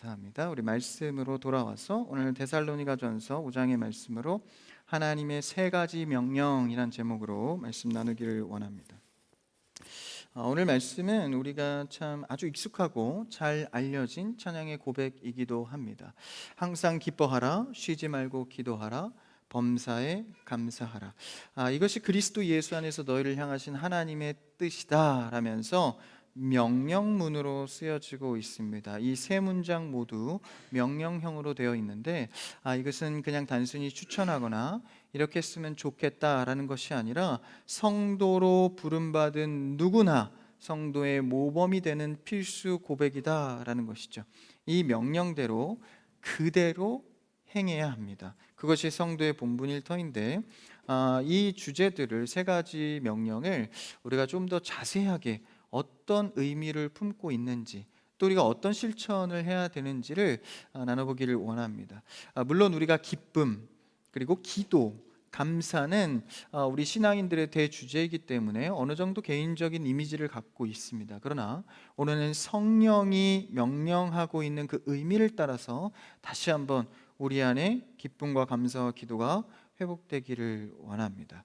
감사합니다. 우리 말씀으로 돌아와서 오늘 데살로니가전서 5장의 말씀으로 하나님의 세 가지 명령이란 제목으로 말씀 나누기를 원합니다. 오늘 말씀은 우리가 참 아주 익숙하고 잘 알려진 찬양의 고백이기도 합니다. 항상 기뻐하라, 쉬지 말고 기도하라, 범사에 감사하라. 이것이 그리스도 예수 안에서 너희를 향하신 하나님의 뜻이다 라면서 명령문으로 쓰여지고 있습니다. 이 세 문장 모두 명령형으로 되어 있는데 이것은 그냥 단순히 추천하거나 이렇게 쓰면 좋겠다라는 것이 아니라 성도로 부름받은 누구나 성도의 모범이 되는 필수 고백이다라는 것이죠. 이 명령대로 그대로 행해야 합니다. 그것이 성도의 본분일 터인데 이 주제들을 세 가지 명령을 우리가 좀 더 자세하게 어떤 의미를 품고 있는지 또 우리가 어떤 실천을 해야 되는지를 나눠보기를 원합니다. 물론 우리가 기쁨 그리고 기도, 감사는 우리 신앙인들의 대주제이기 때문에 어느 정도 개인적인 이미지를 갖고 있습니다. 그러나 오늘은 성령이 명령하고 있는 그 의미를 따라서 다시 한번 우리 안에 기쁨과 감사와 기도가 회복되기를 원합니다.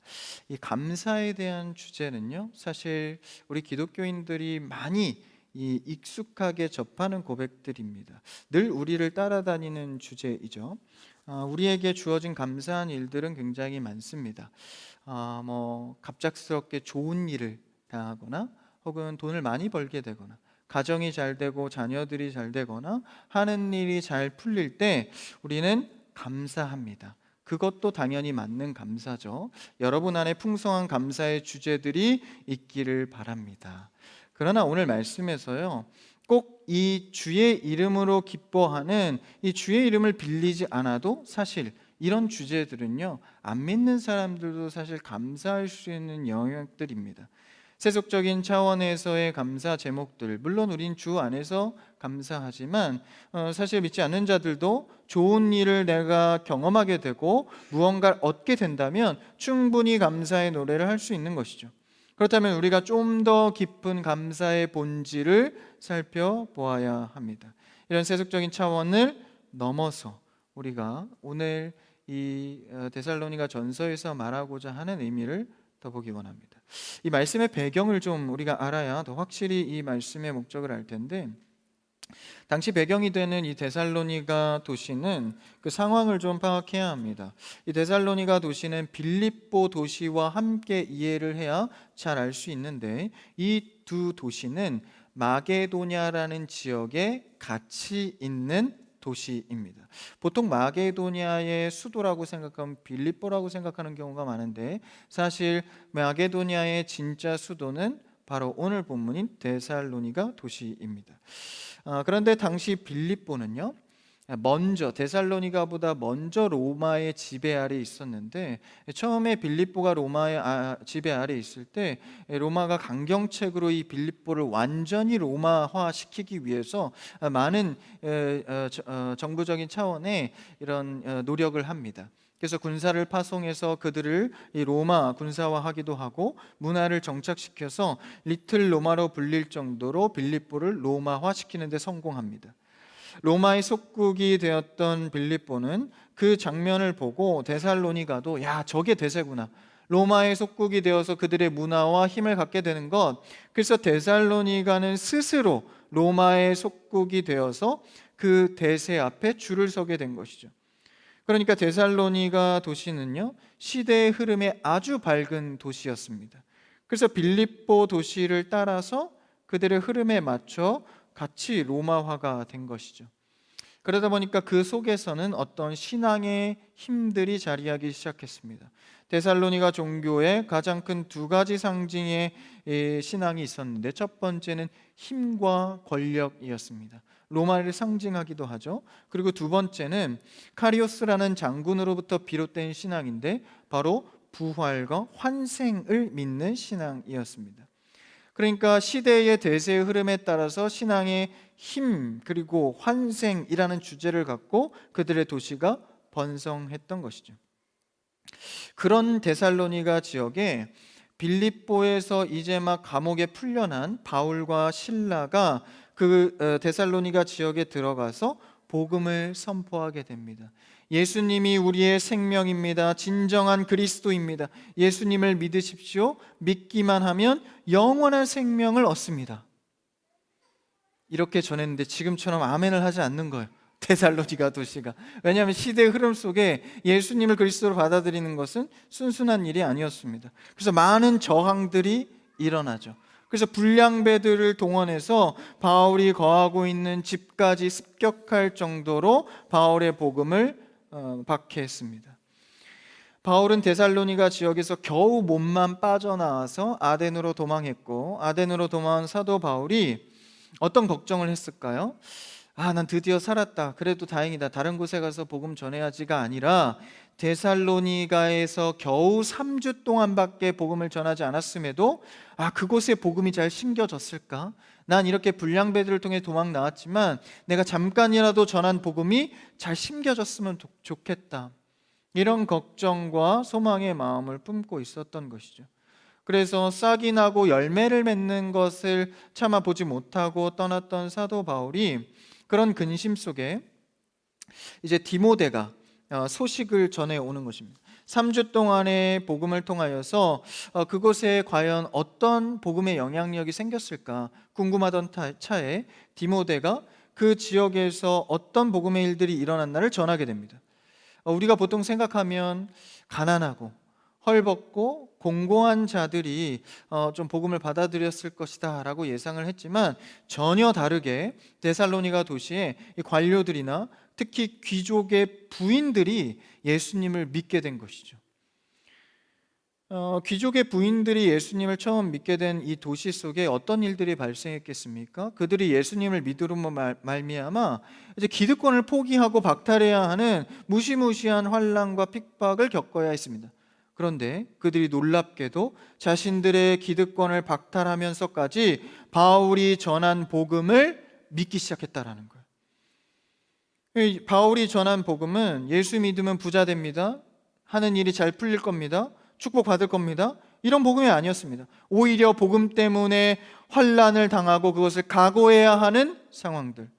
이 감사에 대한 주제는요, 사실 우리 기독교인들이 많이 익숙하게 접하는 고백들입니다. 늘 우리를 따라다니는 주제이죠. 우리에게 주어진 감사한 일들은 굉장히 많습니다. 갑작스럽게 좋은 일을 당하거나 혹은 돈을 많이 벌게 되거나 가정이 잘 되고 자녀들이 잘 되거나 하는 일이 잘 풀릴 때 우리는 감사합니다. 그것도 당연히 맞는 감사죠. 여러분 안에 풍성한 감사의 주제들이 있기를 바랍니다. 그러나 오늘 말씀에서요, 꼭 이 주의 이름으로 기뻐하는 이 주의 이름을 빌리지 않아도 사실 이런 주제들은요, 안 믿는 사람들도 사실 감사할 수 있는 영역들입니다. 세속적인 차원에서의 감사 제목들, 물론 우린 주 안에서 감사하지만 사실 믿지 않는 자들도 좋은 일을 내가 경험하게 되고 무언가를 얻게 된다면 충분히 감사의 노래를 할 수 있는 것이죠. 그렇다면 우리가 좀 더 깊은 감사의 본질을 살펴보아야 합니다. 이런 세속적인 차원을 넘어서 우리가 오늘 이 데살로니가 전서에서 말하고자 하는 의미를 더 보기 원합니다. 이 말씀의 배경을 좀 우리가 알아야 더 확실히 이 말씀의 목적을 알 텐데, 당시 배경이 되는 이 데살로니가 도시는 그 상황을 좀 파악해야 합니다. 이 데살로니가 도시는 빌립보 도시와 함께 이해를 해야 잘 알 수 있는데, 이 두 도시는 마게도냐라는 지역에 같이 있는 도시입니다. 보통 마게도냐의 수도라고 생각하면 빌립보라고 생각하는 경우가 많은데, 사실 마게도냐의 진짜 수도는 바로 오늘 본문인 데살로니가 도시입니다. 그런데 당시 빌립보는요, 먼저 데살로니가보다 먼저 로마의 지배 아래 있었는데, 처음에 빌립보가 로마의 지배 아래 있을 때 로마가 강경책으로 이 빌립보를 완전히 로마화 시키기 위해서 많은 정부적인 차원의 이런 노력을 합니다. 그래서 군사를 파송해서 그들을 이 로마 군사화하기도 하고 문화를 정착시켜서 리틀 로마로 불릴 정도로 빌립보를 로마화 시키는 데 성공합니다. 로마의 속국이 되었던 빌립보는 그 장면을 보고 데살로니가도 야, 저게 대세구나, 로마의 속국이 되어서 그들의 문화와 힘을 갖게 되는 것, 그래서 데살로니가는 스스로 로마의 속국이 되어서 그 대세 앞에 줄을 서게 된 것이죠. 그러니까 데살로니가 도시는요, 시대의 흐름에 아주 밝은 도시였습니다. 그래서 빌립보 도시를 따라서 그들의 흐름에 맞춰 같이 로마화가 된 것이죠. 그러다 보니까 그 속에서는 어떤 신앙의 힘들이 자리하기 시작했습니다. 데살로니가 종교에 가장 큰 두 가지 상징의 신앙이 있었는데, 첫 번째는 힘과 권력이었습니다. 로마를 상징하기도 하죠. 그리고 두 번째는 카리오스라는 장군으로부터 비롯된 신앙인데, 바로 부활과 환생을 믿는 신앙이었습니다. 그러니까 시대의 대세의 흐름에 따라서 신앙의 힘 그리고 환생이라는 주제를 갖고 그들의 도시가 번성했던 것이죠. 그런 데살로니가 지역에 빌립보에서 이제 막 감옥에 풀려난 바울과 실라가 데살로니가 지역에 들어가서 복음을 선포하게 됩니다. 예수님이 우리의 생명입니다. 진정한 그리스도입니다. 예수님을 믿으십시오. 믿기만 하면 영원한 생명을 얻습니다. 이렇게 전했는데 지금처럼 아멘을 하지 않는 거예요. 데살로니가 도시가. 왜냐하면 시대의 흐름 속에 예수님을 그리스도로 받아들이는 것은 순순한 일이 아니었습니다. 그래서 많은 저항들이 일어나죠. 그래서 불량배들을 동원해서 바울이 거하고 있는 집까지 습격할 정도로 바울의 복음을 박해했습니다. 바울은 데살로니가 지역에서 겨우 몸만 빠져나와서 아덴으로 도망했고, 아덴으로 도망한 사도 바울이 어떤 걱정을 했을까요? 난 드디어 살았다. 그래도 다행이다. 다른 곳에 가서 복음 전해야지가 아니라 데살로니가에서 겨우 3주 동안밖에 복음을 전하지 않았음에도 그곳에 복음이 잘 심겨졌을까? 난 이렇게 불량배들을 통해 도망 나왔지만 내가 잠깐이라도 전한 복음이 잘 심겨졌으면 좋겠다. 이런 걱정과 소망의 마음을 품고 있었던 것이죠. 그래서 싹이 나고 열매를 맺는 것을 차마 보지 못하고 떠났던 사도 바울이 그런 근심 속에 이제 디모데가 소식을 전해오는 것입니다. 3주 동안의 복음을 통하여서 그곳에 과연 어떤 복음의 영향력이 생겼을까 궁금하던 차에 디모데가 그 지역에서 어떤 복음의 일들이 일어났나를 전하게 됩니다. 우리가 보통 생각하면 가난하고 헐벗고 공고한 자들이 좀 복음을 받아들였을 것이다 라고 예상을 했지만 전혀 다르게 데살로니가 도시에 관료들이나 특히 귀족의 부인들이 예수님을 믿게 된 것이죠. 귀족의 부인들이 예수님을 처음 믿게 된 이 도시 속에 어떤 일들이 발생했겠습니까? 그들이 예수님을 믿음으로 말미암아 이제 기득권을 포기하고 박탈해야 하는 무시무시한 환난과 핍박을 겪어야 했습니다. 그런데 그들이 놀랍게도 자신들의 기득권을 박탈하면서까지 바울이 전한 복음을 믿기 시작했다라는 거예요. 바울이 전한 복음은 예수 믿으면 부자 됩니다. 하는 일이 잘 풀릴 겁니다. 축복받을 겁니다. 이런 복음이 아니었습니다. 오히려 복음 때문에 환난을 당하고 그것을 각오해야 하는 상황들.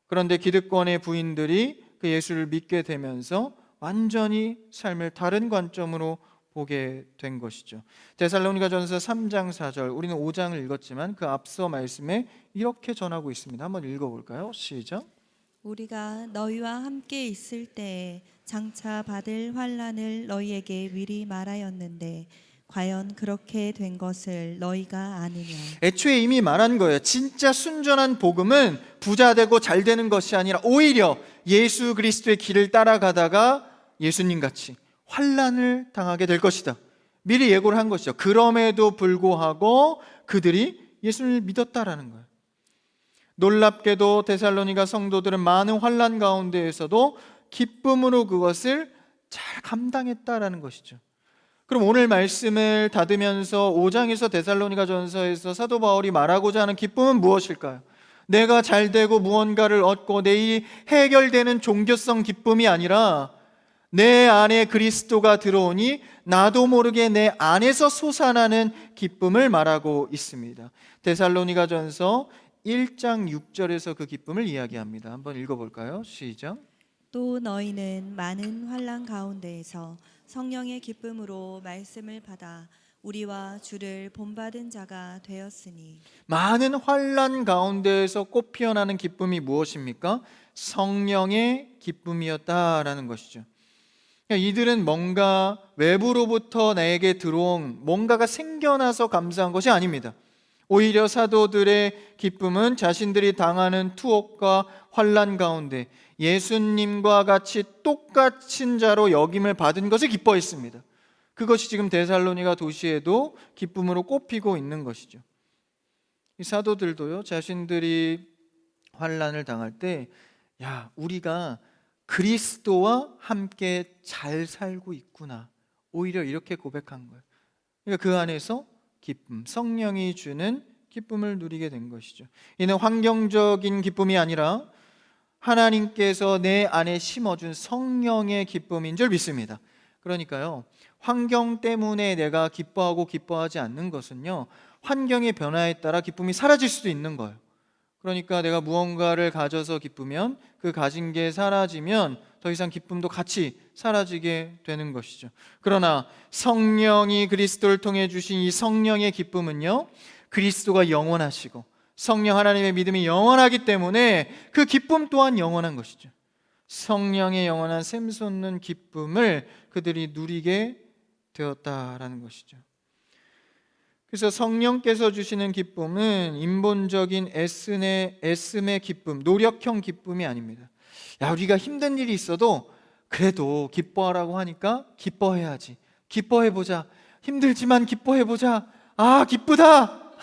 그런데 기득권의 부인들이 그 예수를 믿게 되면서 완전히 삶을 다른 관점으로 보게 된 것이죠. 데살로니가전서 3장 4절, 우리는 5장을 읽었지만 그 앞서 말씀에 이렇게 전하고 있습니다. 한번 읽어볼까요? 시작. 우리가 너희와 함께 있을 때에 장차 받을 환난을 너희에게 미리 말하였는데 과연 그렇게 된 것을 너희가 아느냐. 애초에 이미 말한 거예요. 진짜 순전한 복음은 부자 되고 잘 되는 것이 아니라 오히려 예수 그리스도의 길을 따라가다가 예수님 같이 환난을 당하게 될 것이다. 미리 예고를 한 것이죠. 그럼에도 불구하고 그들이 예수를 믿었다라는 거예요. 놀랍게도 데살로니가 성도들은 많은 환난 가운데에서도 기쁨으로 그것을 잘 감당했다라는 것이죠. 그럼 오늘 말씀을 닫으면서 5장에서 데살로니가 전서에서 사도 바울이 말하고자 하는 기쁨은 무엇일까요? 내가 잘 되고 무언가를 얻고 내 일이 해결되는 종교성 기쁨이 아니라 내 안에 그리스도가 들어오니 나도 모르게 내 안에서 솟아나는 기쁨을 말하고 있습니다. 데살로니가 전서 1장 6절에서 그 기쁨을 이야기합니다. 한번 읽어볼까요? 시작. 또 너희는 많은 환난 가운데에서 성령의 기쁨으로 말씀을 받아 우리와 주를 본받은 자가 되었으니. 많은 환난 가운데에서 꽃 피어나는 기쁨이 무엇입니까? 성령의 기쁨이었다라는 것이죠. 이들은 뭔가 외부로부터 나에게 들어온 뭔가가 생겨나서 감사한 것이 아닙니다. 오히려 사도들의 기쁨은 자신들이 당하는 투옥과 환난 가운데 예수님과 같이 똑같은 자로 여김을 받은 것을 기뻐했습니다. 그것이 지금 데살로니가 도시에도 기쁨으로 꼽히고 있는 것이죠. 이 사도들도요, 자신들이 환난을 당할 때 우리가 그리스도와 함께 잘 살고 있구나, 오히려 이렇게 고백한 거예요. 그러니까 그 안에서 기쁨, 성령이 주는 기쁨을 누리게 된 것이죠. 이는 환경적인 기쁨이 아니라 하나님께서 내 안에 심어준 성령의 기쁨인 줄 믿습니다. 그러니까요, 환경 때문에 내가 기뻐하고 기뻐하지 않는 것은요, 환경의 변화에 따라 기쁨이 사라질 수도 있는 거예요. 그러니까 내가 무언가를 가져서 기쁘면 그 가진 게 사라지면 더 이상 기쁨도 같이 사라지게 되는 것이죠. 그러나 성령이 그리스도를 통해 주신 이 성령의 기쁨은요, 그리스도가 영원하시고 성령 하나님의 믿음이 영원하기 때문에 그 기쁨 또한 영원한 것이죠. 성령의 영원한 샘솟는 기쁨을 그들이 누리게 되었다라는 것이죠. 그래서 성령께서 주시는 기쁨은 인본적인 애씀의 기쁨, 노력형 기쁨이 아닙니다. 야, 우리가 힘든 일이 있어도 그래도 기뻐하라고 하니까 기뻐해야지. 기뻐해보자. 힘들지만 기뻐해보자. 아, 기쁘다.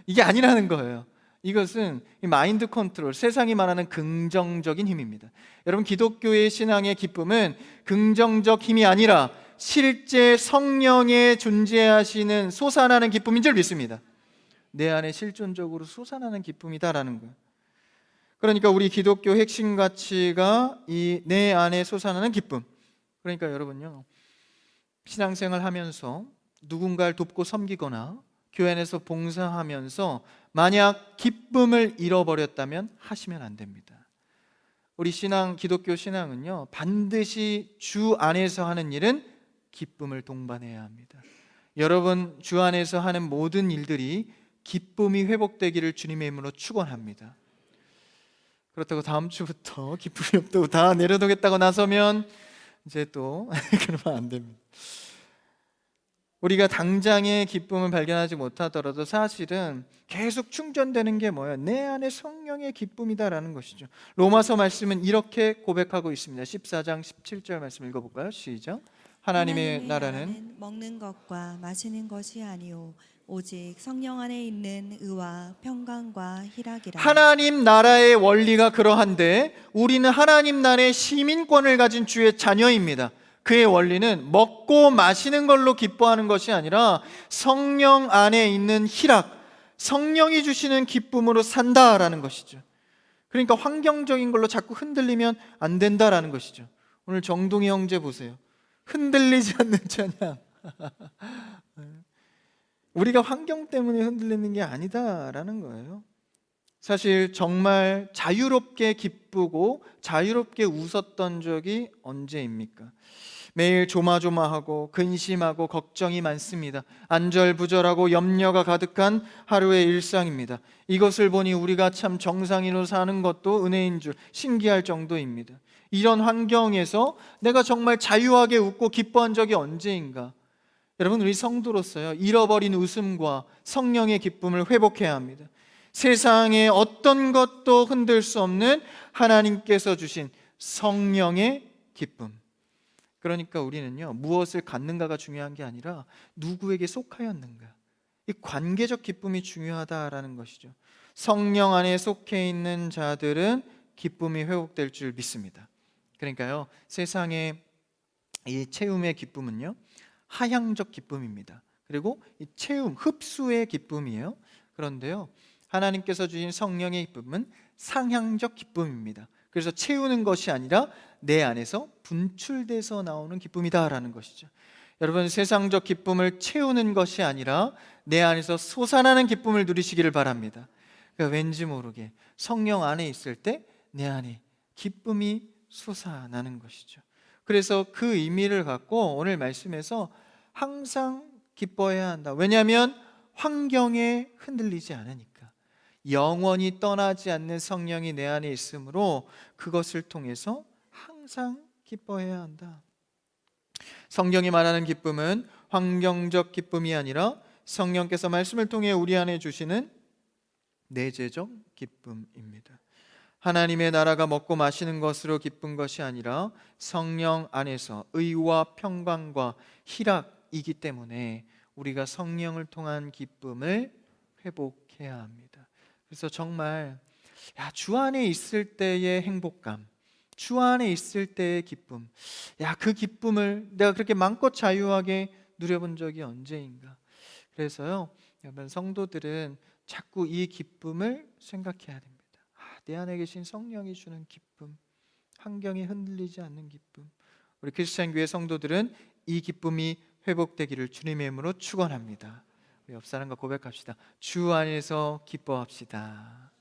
이게 아니라는 거예요. 이것은 이 마인드 컨트롤, 세상이 말하는 긍정적인 힘입니다. 여러분, 기독교의 신앙의 기쁨은 긍정적 힘이 아니라 실제 성령의 존재하시는 솟아나는 기쁨인 줄 믿습니다. 내 안에 실존적으로 솟아나는 기쁨이다라는 거예요. 그러니까 우리 기독교 핵심 가치가 이 내 안에 솟아나는 기쁨. 그러니까 여러분요, 신앙생활 하면서 누군가를 돕고 섬기거나 교회 안에서 봉사하면서 만약 기쁨을 잃어버렸다면 하시면 안 됩니다. 우리 신앙, 기독교 신앙은요, 반드시 주 안에서 하는 일은 기쁨을 동반해야 합니다. 여러분, 주 안에서 하는 모든 일들이 기쁨이 회복되기를 주님의 이름으로 축원합니다. 그렇다고 다음 주부터 기쁨이 없다고 다 내려놓겠다고 나서면 이제 또 그러면 안 됩니다. 우리가 당장의 기쁨을 발견하지 못하더라도 사실은 계속 충전되는 게 뭐예요? 내 안에 성령의 기쁨이다라는 것이죠. 로마서 말씀은 이렇게 고백하고 있습니다. 14장 17절 말씀 읽어볼까요? 시작. 하나님의 나라는 먹는 것과 마시는 것이 아니오 오직 성령 안에 있는 의와 평강과 희락이라. 하나님 나라의 원리가 그러한데 우리는 하나님 나라의 시민권을 가진 주의 자녀입니다. 그의 원리는 먹고 마시는 걸로 기뻐하는 것이 아니라 성령 안에 있는 희락, 성령이 주시는 기쁨으로 산다라는 것이죠. 그러니까 환경적인 걸로 자꾸 흔들리면 안 된다라는 것이죠. 오늘 정동희 형제 보세요. 흔들리지 않는 찬양. 우리가 환경 때문에 흔들리는 게 아니다라는 거예요. 사실 정말 자유롭게 기쁘고 자유롭게 웃었던 적이 언제입니까? 매일 조마조마하고 근심하고 걱정이 많습니다. 안절부절하고 염려가 가득한 하루의 일상입니다. 이것을 보니 우리가 참 정상인으로 사는 것도 은혜인 줄 신기할 정도입니다. 이런 환경에서 내가 정말 자유하게 웃고 기뻐한 적이 언제인가? 여러분, 우리 성도로서요, 잃어버린 웃음과 성령의 기쁨을 회복해야 합니다. 세상의 어떤 것도 흔들 수 없는 하나님께서 주신 성령의 기쁨. 그러니까 우리는요, 무엇을 갖는가가 중요한 게 아니라 누구에게 속하였는가, 이 관계적 기쁨이 중요하다라는 것이죠. 성령 안에 속해 있는 자들은 기쁨이 회복될 줄 믿습니다. 그러니까요, 세상의 이 채움의 기쁨은요, 하향적 기쁨입니다. 그리고 이 채움, 흡수의 기쁨이에요. 그런데요, 하나님께서 주신 성령의 기쁨은 상향적 기쁨입니다. 그래서 채우는 것이 아니라 내 안에서 분출돼서 나오는 기쁨이다라는 것이죠. 여러분, 세상적 기쁨을 채우는 것이 아니라 내 안에서 솟아나는 기쁨을 누리시기를 바랍니다. 그러니까 왠지 모르게 성령 안에 있을 때 내 안에 기쁨이 솟아나는 것이죠. 그래서 그 의미를 갖고 오늘 말씀에서 항상 기뻐해야 한다. 왜냐하면 환경에 흔들리지 않으니까. 영원히 떠나지 않는 성령이 내 안에 있으므로 그것을 통해서 항상 기뻐해야 한다. 성경이 말하는 기쁨은 환경적 기쁨이 아니라 성령께서 말씀을 통해 우리 안에 주시는 내재적 기쁨입니다. 하나님의 나라가 먹고 마시는 것으로 기쁜 것이 아니라 성령 안에서 의와 평강과 희락이기 때문에 우리가 성령을 통한 기쁨을 회복해야 합니다. 그래서 정말 주 안에 있을 때의 행복감, 주 안에 있을 때의 기쁨, 그 기쁨을 내가 그렇게 마음껏 자유하게 누려본 적이 언제인가. 그래서요, 여러분, 성도들은 자꾸 이 기쁨을 생각해야 됩니다. 내 안에 계신 성령이 주는 기쁨, 환경이 흔들리지 않는 기쁨. 우리 크리스찬 교회 성도들은 이 기쁨이 회복되기를 주님의 이름으로 축원합니다. 우리 옆 사람과 고백합시다. 주 안에서 기뻐합시다.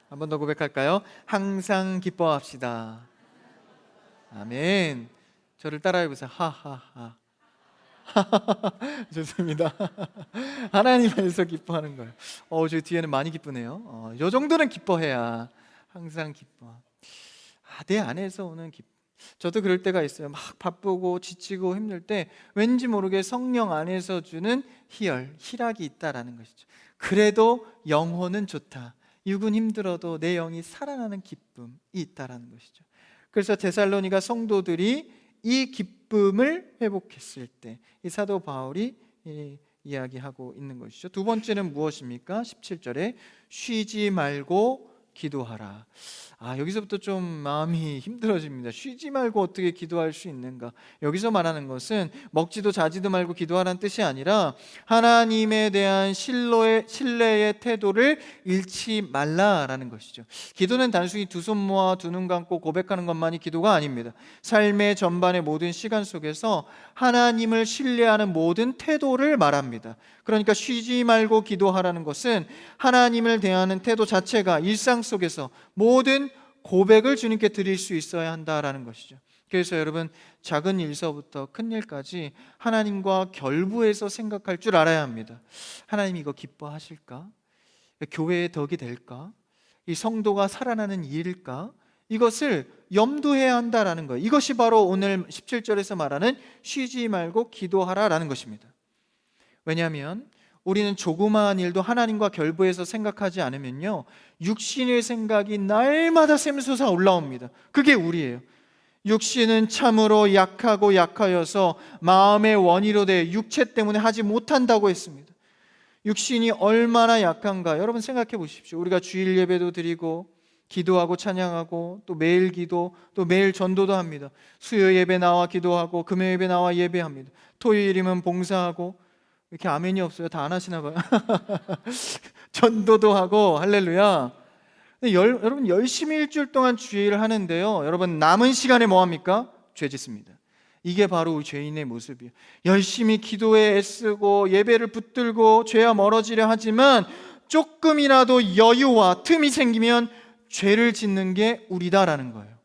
한 번 더 고백할까요? 항상 기뻐합시다. 아멘. 저를 따라해 보세요. 하하하. 좋습니다. 하나님 안에서 기뻐하는 거예요. 저 뒤에는 많이 기쁘네요. 이 정도는 기뻐해야 항상 기뻐. 내 안에서 오는 기뻐. 저도 그럴 때가 있어요. 막 바쁘고 지치고 힘들 때 왠지 모르게 성령 안에서 주는 희락이 있다라는 것이죠. 그래도 영혼은 좋다. 육은 힘들어도 내 영이 살아나는 기쁨이 있다라는 것이죠. 그래서 데살로니가 성도들이 이 기쁨을 회복했을 때 이 사도 바울이 이야기하고 있는 것이죠. 두 번째는 무엇입니까? 17절에 쉬지 말고 기도하라. 여기서부터 좀 마음이 힘들어집니다. 쉬지 말고 어떻게 기도할 수 있는가? 여기서 말하는 것은 먹지도 자지도 말고 기도하라는 뜻이 아니라 하나님에 대한 신뢰의 태도를 잃지 말라라는 것이죠. 기도는 단순히 두 손 모아 두 눈 감고 고백하는 것만이 기도가 아닙니다. 삶의 전반의 모든 시간 속에서 하나님을 신뢰하는 모든 태도를 말합니다. 그러니까 쉬지 말고 기도하라는 것은 하나님을 대하는 태도 자체가 일상 속에서 모든 고백을 주님께 드릴 수 있어야 한다라는 것이죠. 그래서 여러분, 작은 일서부터 큰 일까지 하나님과 결부해서 생각할 줄 알아야 합니다. 하나님 이거 기뻐하실까? 교회의 덕이 될까? 이 성도가 살아나는 일일까? 이것을 염두해야 한다라는 거예요. 이것이 바로 오늘 17절에서 말하는 쉬지 말고 기도하라라는 것입니다. 왜냐하면 우리는 조그마한 일도 하나님과 결부해서 생각하지 않으면요, 육신의 생각이 날마다 샘솟아 올라옵니다. 그게 우리예요. 육신은 참으로 약하고 약하여서 마음의 원이로 돼 육체 때문에 하지 못한다고 했습니다. 육신이 얼마나 약한가 여러분 생각해 보십시오. 우리가 주일 예배도 드리고 기도하고 찬양하고 또 매일 기도 또 매일 전도도 합니다. 수요 예배 나와 기도하고 금요 예배 나와 예배합니다. 토요일이면 봉사하고. 이렇게 아멘이 없어요? 다 안 하시나 봐요. 전도도 하고 할렐루야. 근데 여러분 열심히 일주일 동안 주일을 하는데요, 여러분 남은 시간에 뭐 합니까? 죄 짓습니다. 이게 바로 우리 죄인의 모습이에요. 열심히 기도에 애쓰고 예배를 붙들고 죄와 멀어지려 하지만 조금이라도 여유와 틈이 생기면 죄를 짓는 게 우리다라는 거예요.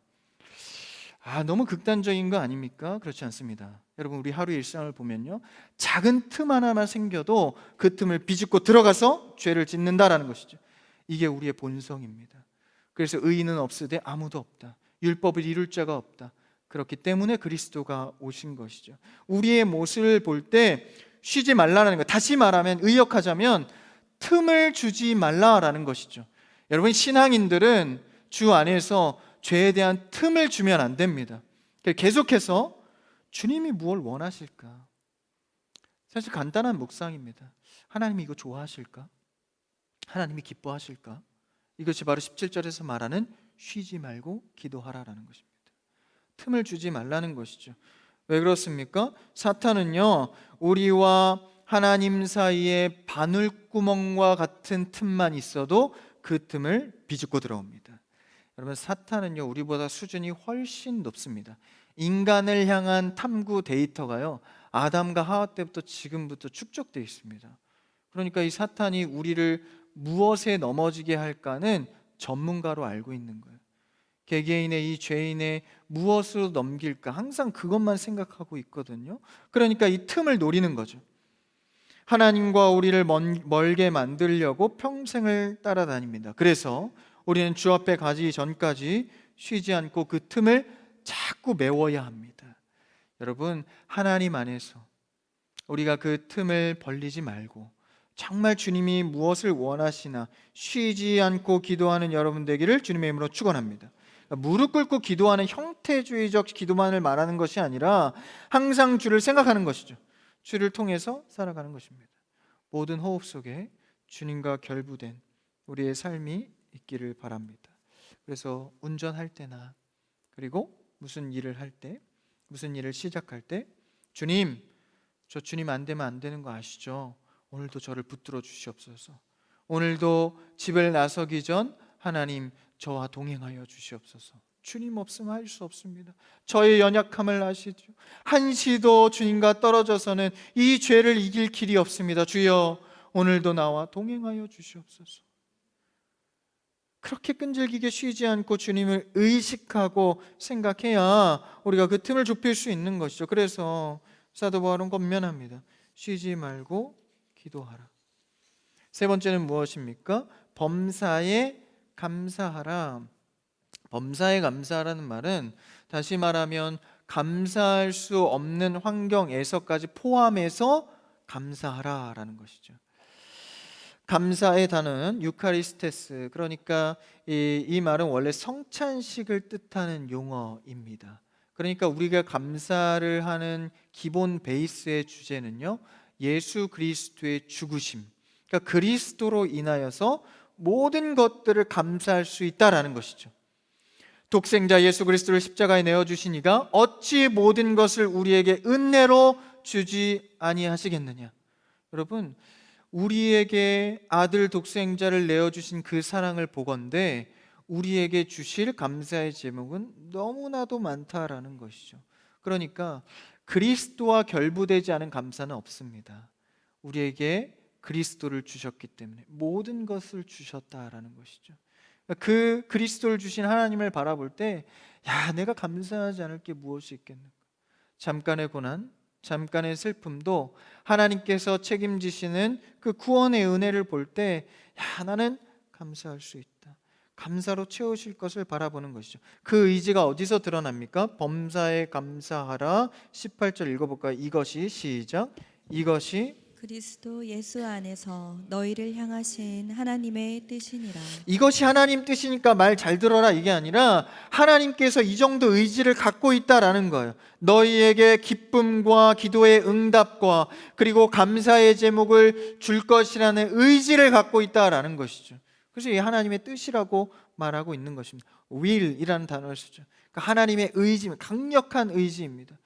너무 극단적인 거 아닙니까? 그렇지 않습니다. 여러분, 우리 하루 일상을 보면요, 작은 틈 하나만 생겨도 그 틈을 비집고 들어가서 죄를 짓는다라는 것이죠. 이게 우리의 본성입니다. 그래서 의인은 없으되 아무도 없다. 율법을 이룰 자가 없다. 그렇기 때문에 그리스도가 오신 것이죠. 우리의 모습을 볼 때 쉬지 말라는 것, 다시 말하면 의역하자면 틈을 주지 말라라는 것이죠. 여러분, 신앙인들은 주 안에서 죄에 대한 틈을 주면 안 됩니다. 계속해서 주님이 무엇을 원하실까? 사실 간단한 묵상입니다. 하나님이 이거 좋아하실까? 하나님이 기뻐하실까? 이것이 바로 17절에서 말하는 쉬지 말고 기도하라라는 것입니다. 틈을 주지 말라는 것이죠. 왜 그렇습니까? 사탄은요, 우리와 하나님 사이에 바늘구멍과 같은 틈만 있어도 그 틈을 비집고 들어옵니다. 여러분, 사탄은요, 우리보다 수준이 훨씬 높습니다. 인간을 향한 탐구 데이터가요, 아담과 하와 때부터 지금부터 축적되어 있습니다. 그러니까 이 사탄이 우리를 무엇에 넘어지게 할까는 전문가로 알고 있는 거예요. 개개인의 이 죄인의 무엇으로 넘길까 항상 그것만 생각하고 있거든요. 그러니까 이 틈을 노리는 거죠. 하나님과 우리를 멀게 만들려고 평생을 따라다닙니다. 그래서 우리는 주 앞에 가기 전까지 쉬지 않고 그 틈을 자꾸 메워야 합니다. 여러분, 하나님 안에서 우리가 그 틈을 벌리지 말고 정말 주님이 무엇을 원하시나 쉬지 않고 기도하는 여러분 되기를 주님의 이름으로 축원합니다. 무릎 꿇고 기도하는 형태주의적 기도만을 말하는 것이 아니라 항상 주를 생각하는 것이죠. 주를 통해서 살아가는 것입니다. 모든 호흡 속에 주님과 결부된 우리의 삶이 있기를 바랍니다. 그래서 운전할 때나 그리고 무슨 일을 할 때, 무슨 일을 시작할 때 주님, 저 주님 안 되면 안 되는 거 아시죠? 오늘도 저를 붙들어 주시옵소서. 오늘도 집을 나서기 전 하나님 저와 동행하여 주시옵소서. 주님 없으면 할 수 없습니다. 저의 연약함을 아시죠? 한시도 주님과 떨어져서는 이 죄를 이길 길이 없습니다. 주여, 오늘도 나와 동행하여 주시옵소서. 그렇게 끈질기게 쉬지 않고 주님을 의식하고 생각해야 우리가 그 틈을 좁힐 수 있는 것이죠. 그래서 사도 바울은 권면합니다. 쉬지 말고 기도하라. 세 번째는 무엇입니까? 범사에 감사하라. 범사에 감사하라는 말은 다시 말하면 감사할 수 없는 환경에서까지 포함해서 감사하라라는 것이죠. 감사의 단어는 유카리스테스, 그러니까 이 말은 원래 성찬식을 뜻하는 용어입니다. 그러니까 우리가 감사를 하는 기본 베이스의 주제는요, 예수 그리스도의 죽으심, 그러니까 그리스도로 인하여서 모든 것들을 감사할 수 있다라는 것이죠. 독생자 예수 그리스도를 십자가에 내어주시니가 어찌 모든 것을 우리에게 은혜로 주지 아니하시겠느냐. 여러분, 우리에게 아들 독생자를 내어주신 그 사랑을 보건대 우리에게 주실 감사의 제목은 너무나도 많다라는 것이죠. 그러니까 그리스도와 결부되지 않은 감사는 없습니다. 우리에게 그리스도를 주셨기 때문에 모든 것을 주셨다라는 것이죠. 그 그리스도를 주신 하나님을 바라볼 때, 야, 내가 감사하지 않을 게 무엇이 있겠는가. 잠깐의 고난, 잠깐의 슬픔도 하나님께서 책임지시는 그 구원의 은혜를 볼 때, 야, 나는 감사할 수 있다. 감사로 채우실 것을 바라보는 것이죠. 그 의지가 어디서 드러납니까? 범사에 감사하라. 18절 읽어볼까요? 이것이, 시작. 이것이 그리스도 예수 안에서 너희를 향하신 하나님의 뜻이니라. 이것이 하나님 뜻이니까 말 잘 들어라 이게 아니라 하나님께서 이 정도 의지를 갖고 있다라는 거예요. 너희에게 기쁨과 기도의 응답과 그리고 감사의 제목을 줄 것이라는 의지를 갖고 있다라는 것이죠. 그래서 이 하나님의 뜻이라고 말하고 있는 것입니다. will이라는 단어를 쓰죠. 그러니까 하나님의 의지, 강력한 의지입니다.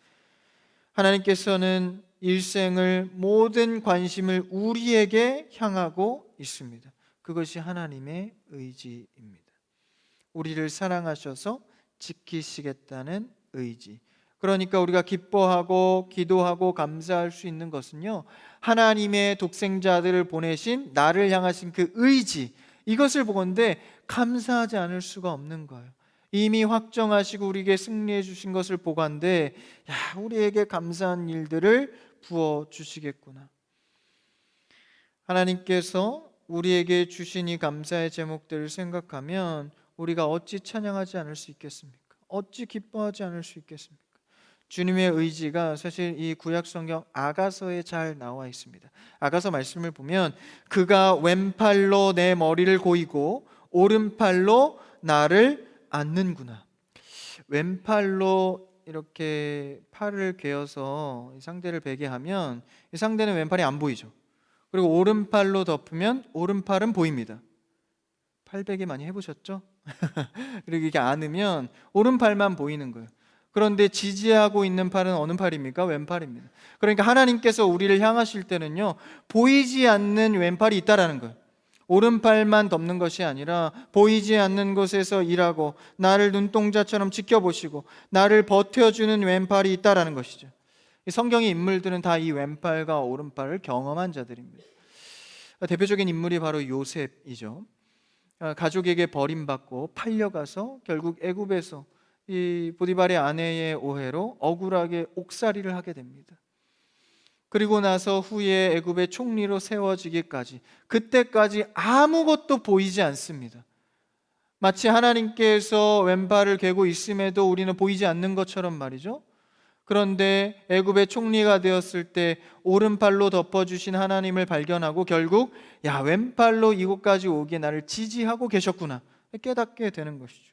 하나님께서는 일생을 모든 관심을 우리에게 향하고 있습니다. 그것이 하나님의 의지입니다. 우리를 사랑하셔서 지키시겠다는 의지. 그러니까 우리가 기뻐하고 기도하고 감사할 수 있는 것은요, 하나님의 독생자들을 보내신 나를 향하신 그 의지, 이것을 보건대 감사하지 않을 수가 없는 거예요. 이미 확정하시고 우리에게 승리해 주신 것을 보건대, 야, 우리에게 감사한 일들을 부어 주시겠구나. 하나님께서 우리에게 주신 이 감사의 제목들을 생각하면 우리가 어찌 찬양하지 않을 수 있겠습니까? 어찌 기뻐하지 않을 수 있겠습니까? 주님의 의지가 사실 이 구약 성경 아가서에 잘 나와 있습니다. 아가서 말씀을 보면 그가 왼팔로 내 머리를 고이고 오른팔로 나를 안는구나. 왼팔로 이렇게 팔을 괴어서 상대를 베게 하면 이 상대는 왼팔이 안 보이죠. 그리고 오른팔로 덮으면 오른팔은 보입니다. 팔베개 많이 해보셨죠? 그리고 이게 안으면 오른팔만 보이는 거예요. 그런데 지지하고 있는 팔은 어느 팔입니까? 왼팔입니다. 그러니까 하나님께서 우리를 향하실 때는요, 보이지 않는 왼팔이 있다라는 거예요. 오른팔만 덮는 것이 아니라 보이지 않는 곳에서 일하고 나를 눈동자처럼 지켜보시고 나를 버텨주는 왼팔이 있다라는 것이죠. 이 성경의 인물들은 다 이 왼팔과 오른팔을 경험한 자들입니다. 대표적인 인물이 바로 요셉이죠. 가족에게 버림받고 팔려가서 결국 애굽에서 이 보디발의 아내의 오해로 억울하게 옥살이를 하게 됩니다. 그리고 나서 후에 애굽의 총리로 세워지기까지, 그때까지 아무것도 보이지 않습니다. 마치 하나님께서 왼팔을 괴고 있음에도 우리는 보이지 않는 것처럼 말이죠. 그런데 애굽의 총리가 되었을 때 오른팔로 덮어주신 하나님을 발견하고 결국, 야, 왼팔로 이곳까지 오게 나를 지지하고 계셨구나 깨닫게 되는 것이죠.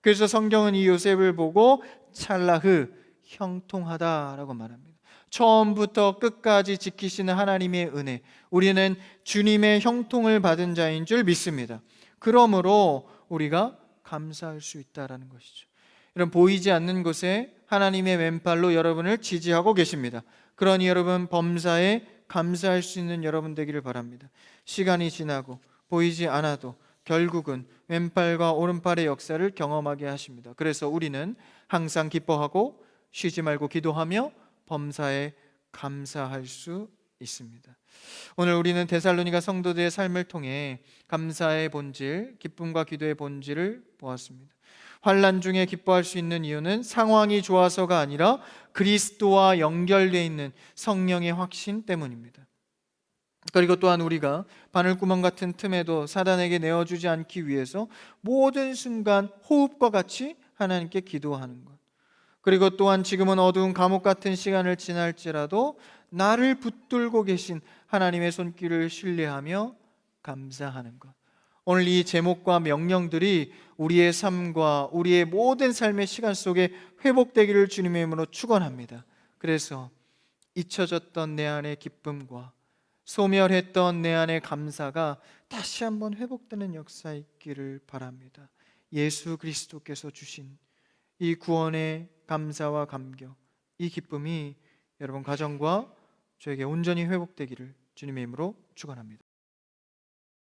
그래서 성경은 이 요셉을 보고 찰나흐, 형통하다라고 말합니다. 처음부터 끝까지 지키시는 하나님의 은혜, 우리는 주님의 형통을 받은 자인 줄 믿습니다. 그러므로 우리가 감사할 수 있다는 것이죠. 이런 보이지 않는 곳에 하나님의 왼팔로 여러분을 지지하고 계십니다. 그러니 여러분, 범사에 감사할 수 있는 여러분 되기를 바랍니다. 시간이 지나고 보이지 않아도 결국은 왼팔과 오른팔의 역사를 경험하게 하십니다. 그래서 우리는 항상 기뻐하고 쉬지 말고 기도하며 범사에 감사할 수 있습니다. 오늘 우리는 데살로니가 성도들의 삶을 통해 감사의 본질, 기쁨과 기도의 본질을 보았습니다. 환난 중에 기뻐할 수 있는 이유는 상황이 좋아서가 아니라 그리스도와 연결되어 있는 성령의 확신 때문입니다. 그리고 또한 우리가 바늘구멍 같은 틈에도 사단에게 내어주지 않기 위해서 모든 순간 호흡과 같이 하나님께 기도하는 것. 그리고 또한 지금은 어두운 감옥 같은 시간을 지날지라도 나를 붙들고 계신 하나님의 손길을 신뢰하며 감사하는 것. 오늘 이 제목과 명령들이 우리의 삶과 우리의 모든 삶의 시간 속에 회복되기를 주님의 이름으로 축원합니다. 그래서 잊혀졌던 내 안의 기쁨과 소멸했던 내 안의 감사가 다시 한번 회복되는 역사 있기를 바랍니다. 예수 그리스도께서 주신 이 구원의 감사와 감격, 이 기쁨이 여러분 가정과 저에게 온전히 회복되기를 주님의 이름으로 축원합니다.